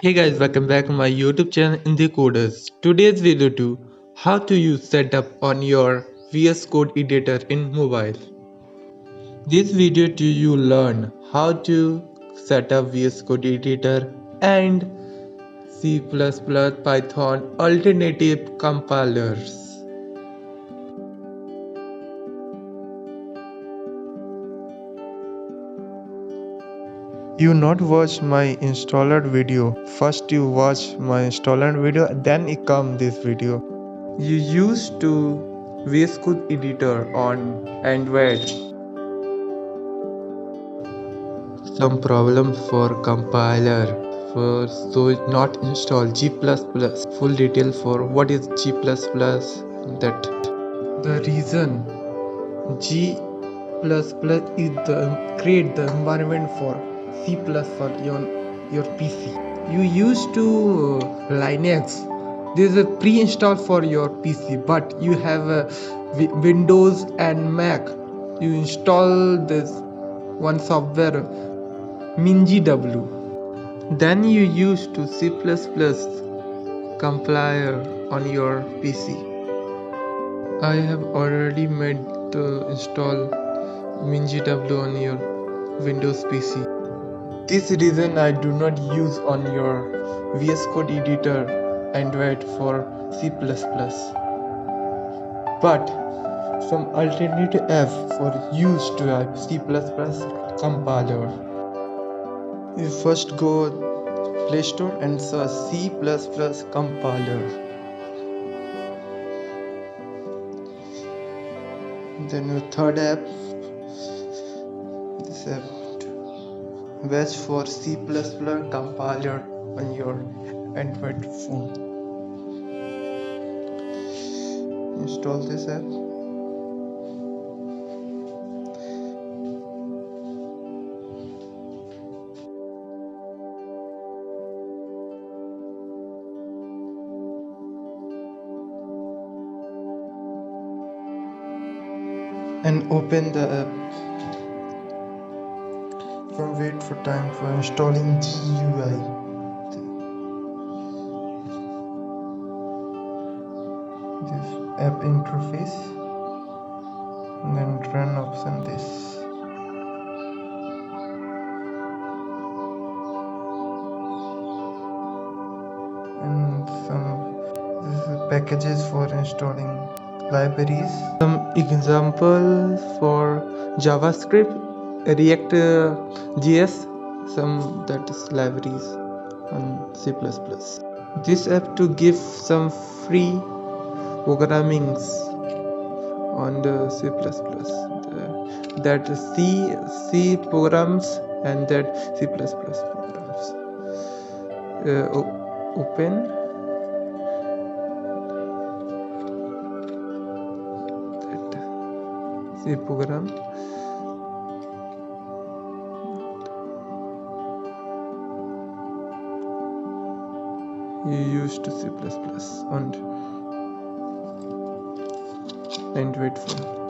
Hey guys, welcome back to my YouTube channel in the coders. Today's video to how to use setup on your VS Code editor in mobile. This video to you learn how to set up VS Code editor and C++ Python alternative compilers. You not watch my installer video. First you watch my installer video, then it come this video. You used to VS Code editor on Android. Some problem for compiler for so not install G++. Full detail for what is G++. That the reason G++ is the create the environment for C++ for your PC. You used to Linux. This is a pre-install for your PC, but you have Windows and Mac. You install this one software MinGW. Then you use to C++ compiler on your PC. I have already made the install MinGW on your Windows PC. This reason I do not use on your VS Code editor Android for C++. But some alternative app for use to have C++ compiler. You first go Play Store and search C++ compiler. Then your third app, this app, watch for C++ compiler on your Android phone. Install this app. And open the app. From wait for time for installing GUI. This app interface, and then run option this. And this is packages for installing libraries. Some examples for JavaScript, React JS, some that is libraries on C++. This app to give some free programmings on the C++. That C programs and that C++ programs. Open. C program. You use to C++ on Android phone.